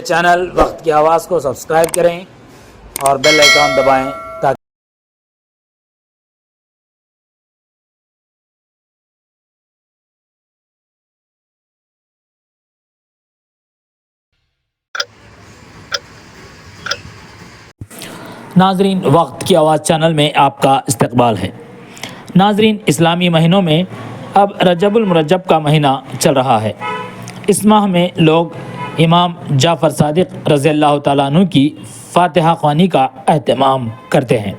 Channel وقت کی آواز کو سبسکرائب کریں اور بیل آئیکن دبائیں تاکہ ناظرین، وقت کی آواز چینل میں آپ کا استقبال ہے۔ ناظرین، اسلامی مہینوں میں اب رجب المرجب کا مہینہ چل رہا ہے۔ اس ماہ میں لوگ امام جعفر صادق رضی اللہ تعالیٰ عنہ کی فاتحہ خوانی کا اہتمام کرتے ہیں،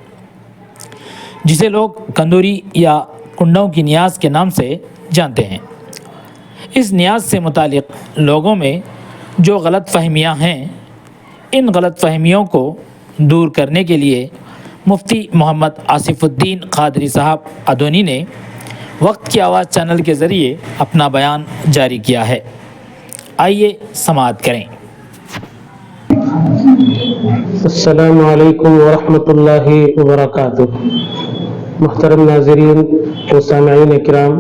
جسے لوگ کندوری یا کنڈوں کی نیاز کے نام سے جانتے ہیں۔ اس نیاز سے متعلق لوگوں میں جو غلط فہمیاں ہیں، ان غلط فہمیوں کو دور کرنے کے لیے مفتی محمد آصف الدین قادری صاحب ادونی نے وقت کی آواز چینل کے ذریعے اپنا بیان جاری کیا ہے۔ آئیے سماعت کریں۔ السلام علیکم ورحمۃ اللہ وبرکاتہ۔ محترم ناظرین و سامعین کرام،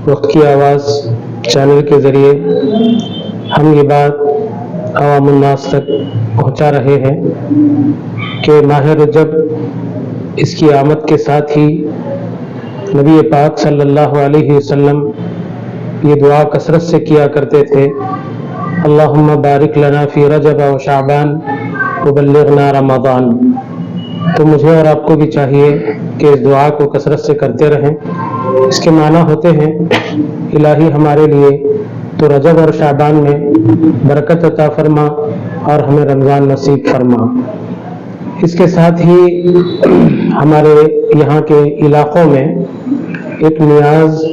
وقت کی آواز چینل کے ذریعے ہم یہ بات عوام الناس تک پہنچا رہے ہیں کہ ماہ رجب، اس کی آمد کے ساتھ ہی نبی پاک صلی اللہ علیہ وسلم یہ دعا کثرت سے کیا کرتے تھے، اللہم بارک لنا فی رجب و شعبان وبلغنا رمضان۔ تو مجھے اور آپ کو بھی چاہیے کہ اس دعا کو کثرت سے کرتے رہیں۔ اس کے معنی ہوتے ہیں، الہی ہمارے لیے تو رجب اور شعبان میں برکت عطا فرما اور ہمیں رمضان نصیب فرما۔ اس کے ساتھ ہی ہمارے یہاں کے علاقوں میں ایک نیاز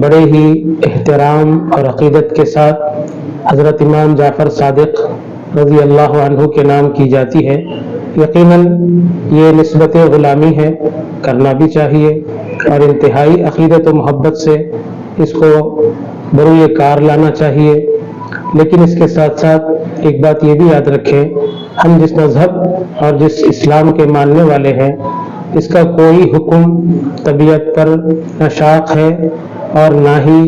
بڑے ہی احترام اور عقیدت کے ساتھ حضرت امام جعفر صادق رضی اللہ عنہ کے نام کی جاتی ہے۔ یقیناً یہ نسبت غلامی ہے، کرنا بھی چاہیے، اور انتہائی عقیدت و محبت سے اس کو بروئے کار لانا چاہیے۔ لیکن اس کے ساتھ ساتھ ایک بات یہ بھی یاد رکھیں، ہم جس مذہب اور جس اسلام کے ماننے والے ہیں، اس کا کوئی حکم طبیعت پر نہ شاق ہے اور نہ ہی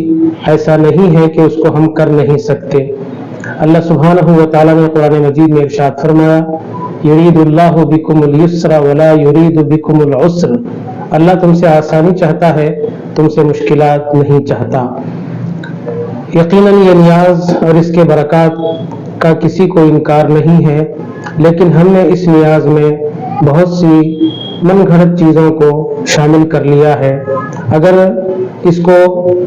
ایسا نہیں ہے کہ اس کو ہم کر نہیں سکتے۔ اللہ سبحانہ و تعالیٰ نے قرآن مجید میں ارشاد فرمایا، یرید اللہ بکم اليسر ولا یرید بکم العسر۔ اللہ تم سے آسانی چاہتا ہے، تم سے مشکلات نہیں چاہتا۔ یقیناً یہ نیاز اور اس کے برکات کا کسی کو انکار نہیں ہے، لیکن ہم نے اس نیاز میں بہت سی من گھڑت چیزوں کو شامل کر لیا ہے۔ اگر اس کو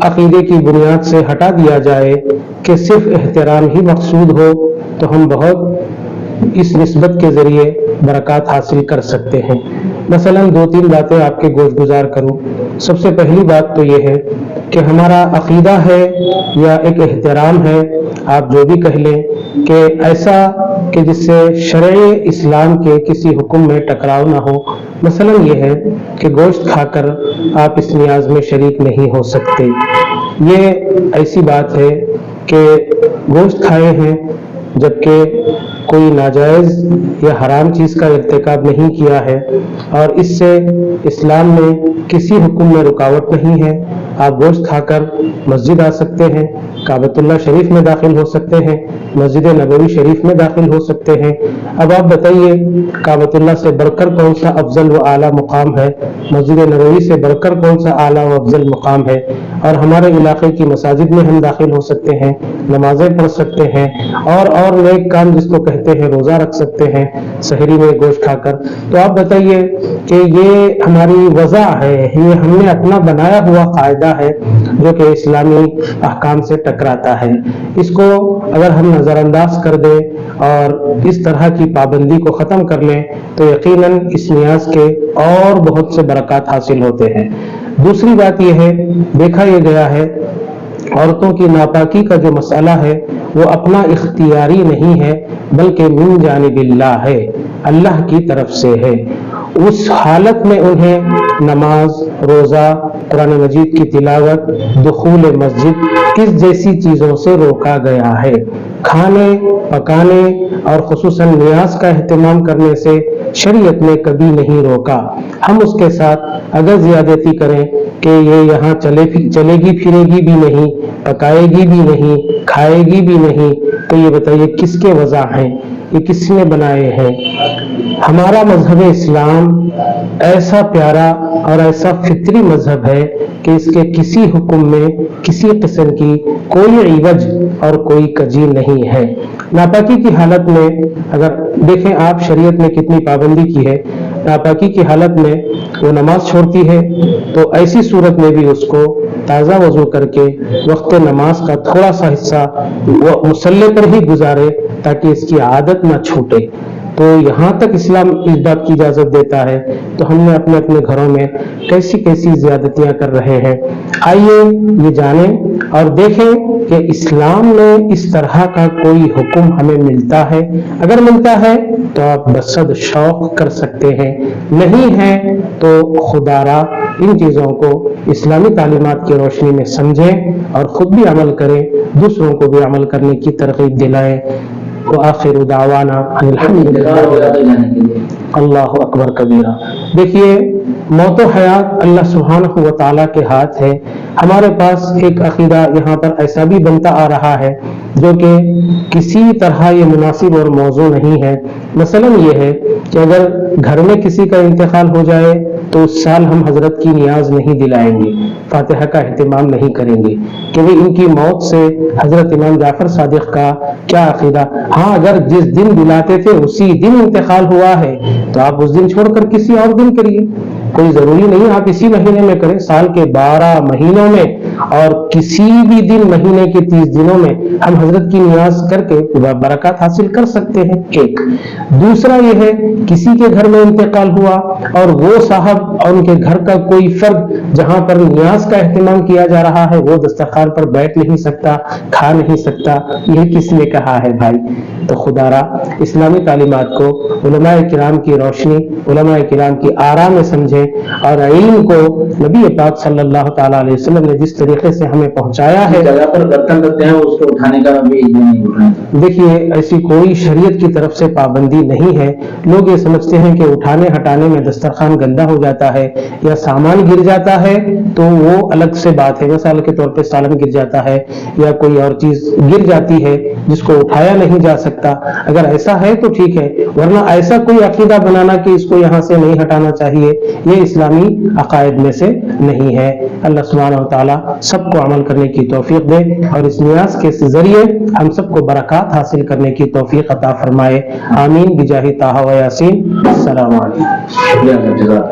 عقیدے کی بنیاد سے ہٹا دیا جائے کہ صرف احترام ہی مقصود ہو، تو ہم بہت اس نسبت کے ذریعے برکات حاصل کر سکتے ہیں۔ مثلا 2-3 باتیں آپ کے گوش گزار کروں۔ سب سے پہلی بات تو یہ ہے کہ ہمارا عقیدہ ہے یا ایک احترام ہے، آپ جو بھی کہہ لیں، کہ ایسا کہ جس سے شرع اسلام کے کسی حکم میں ٹکراؤ نہ ہو۔ مثلا یہ ہے کہ گوشت کھا کر آپ اس نیاز میں شریک نہیں ہو سکتے۔ یہ ایسی بات ہے کہ گوشت کھائے ہیں جبکہ کوئی ناجائز یا حرام چیز کا ارتکاب نہیں کیا ہے، اور اس سے اسلام میں کسی حکم میں رکاوٹ نہیں ہے۔ آپ گوشت کھا کر مسجد آ سکتے ہیں، کعبۃ اللہ شریف میں داخل ہو سکتے ہیں، مسجد نبوی شریف میں داخل ہو سکتے ہیں۔ اب آپ بتائیے، کعبۃ اللہ سے بڑھ کر کون سا افضل و اعلیٰ مقام ہے؟ مسجد نبوی سے بڑھ کر کون سا اعلیٰ و افضل مقام ہے؟ اور ہمارے علاقے کی مساجد میں ہم داخل ہو سکتے ہیں، نمازیں پڑھ سکتے ہیں، اور نیک کام جس کو کہتے ہیں روزہ رکھ سکتے ہیں سحری میں گوشت کھا کر۔ تو آپ بتائیے کہ یہ ہماری وضع ہے، یہ ہم نے اپنا بنایا ہوا قاعدہ ہے جو کہ اسلامی احکام سے ٹکراتا ہے۔ اس کو اگر ہم نظر انداز کر دیں اور اس طرح کی پابندی کو ختم کر لیں تو یقیناً اس نیاز کے اور بہت سے برکات حاصل ہوتے ہیں۔ دوسری بات یہ ہے، دیکھا یہ گیا ہے، عورتوں کی ناپاکی کا جو مسئلہ ہے وہ اپنا اختیاری نہیں ہے، بلکہ من جانب اللہ ہے، اللہ کی طرف سے ہے۔ اس حالت میں انہیں نماز، روزہ، قرآن مجید کی تلاوت، دخول مسجد، اس جیسی چیزوں سے روکا گیا ہے۔ کھانے پکانے اور خصوصاً نیاز کا اہتمام کرنے سے شریعت نے کبھی نہیں روکا۔ ہم اس کے ساتھ اگر زیادتی کریں کہ یہ یہاں چلے گی پھرے گی بھی نہیں، پکائے گی بھی نہیں، کھائے گی بھی نہیں، تو یہ بتائیے کس کے وضع ہیں؟ یہ کس نے بنائے ہیں؟ ہمارا مذہب اسلام ایسا پیارا اور ایسا فطری مذہب ہے کہ اس کے کسی حکم میں کسی قسم کی کوئی عوج اور کوئی کجی نہیں ہے۔ ناپاکی کی حالت میں اگر دیکھیں آپ شریعت نے کتنی پابندی کی ہے، ناپاکی کی حالت میں وہ نماز چھوڑتی ہے تو ایسی صورت میں بھی اس کو تازہ وضو کر کے وقت نماز کا تھوڑا سا حصہ وہ مصلی پر ہی گزارے تاکہ اس کی عادت نہ چھوٹے۔ تو یہاں تک اسلام اس بات کی اجازت دیتا ہے، تو ہم نے اپنے اپنے گھروں میں کیسی کیسی زیادتیاں کر رہے ہیں۔ آئیے یہ جانیں اور دیکھیں کہ اسلام میں اس طرح کا کوئی حکم ہمیں ملتا ہے، اگر ملتا ہے تو آپ بصد شوق کر سکتے ہیں، نہیں ہے تو خدا را ان چیزوں کو اسلامی تعلیمات کی روشنی میں سمجھیں اور خود بھی عمل کریں، دوسروں کو بھی عمل کرنے کی ترغیب دلائیں۔ وآخر دعوانا اللہ اکبر کبیرہ۔ دیکھیے موت و حیات اللہ سبحانہ و تعالیٰ کے ہاتھ ہے۔ ہمارے پاس ایک عقیدہ یہاں پر ایسا بھی بنتا آ رہا ہے جو کہ کسی طرح یہ مناسب اور موضوع نہیں ہے۔ مثلا یہ ہے کہ اگر گھر میں کسی کا انتقال ہو جائے تو اس سال ہم حضرت کی نیاز نہیں دلائیں گے، فاتحہ کا اہتمام نہیں کریں گے، کیونکہ ان کی موت سے حضرت امام جعفر صادق کا کیا عقیدہ؟ ہاں اگر جس دن دلاتے تھے اسی دن انتقال ہوا ہے تو آپ اس دن چھوڑ کر کسی اور دن کریے، کوئی ضروری نہیں آپ اسی مہینے میں کریں، سال کے 12 مہینوں میں اور کسی بھی دن مہینے کے 30 دنوں میں ہم حضرت کی نیاز کر کے برکات حاصل کر سکتے ہیں۔ ایک دوسرا یہ ہے کسی کے گھر میں انتقال ہوا اور وہ صاحب اور ان کے گھر کا کوئی فرد جہاں پر نیاز کا اہتمام کیا جا رہا ہے وہ دسترخوان پر بیٹھ نہیں سکتا، کھا نہیں سکتا، یہ کس نے کہا ہے بھائی؟ تو خدا را اسلامی تعلیمات کو علماء کرام کی روشنی، علماء کرام کی آرا میں سمجھیں اور علم کو نبی پاک صلی اللہ تعالیٰ علیہ وسلم نے جس طریقے سے ہمیں پہنچایا ہے، جگہ پر برتن رکھتے ہیں اس کو اٹھانے کا بھی نہیں اٹھانا۔ دیکھیے ایسی کوئی شریعت کی طرف سے پابندی نہیں ہے۔ لوگ یہ سمجھتے ہیں کہ اٹھانے ہٹانے میں دسترخوان گندا ہو جاتا ہے یا سامان گر جاتا ہے تو وہ الگ سے بات ہے، مثال کے طور پہ سالن گر جاتا ہے یا کوئی اور چیز گر جاتی ہے جس کو اٹھایا نہیں جا سکتا، اگر ایسا ہے تو ٹھیک ہے، ورنہ ایسا کوئی عقیدہ بنانا کہ اس کو یہاں سے نہیں ہٹانا چاہیے یہ اسلامی عقائد میں سے نہیں ہے۔ اللہ سبحانہ و تعالیٰ سب کو عمل کرنے کی توفیق دے اور اس نیاز کے ذریعے ہم سب کو برکات حاصل کرنے کی توفیق عطا فرمائے، آمین بجاہ طٰہٰ و یاسین۔ السلام علیکم۔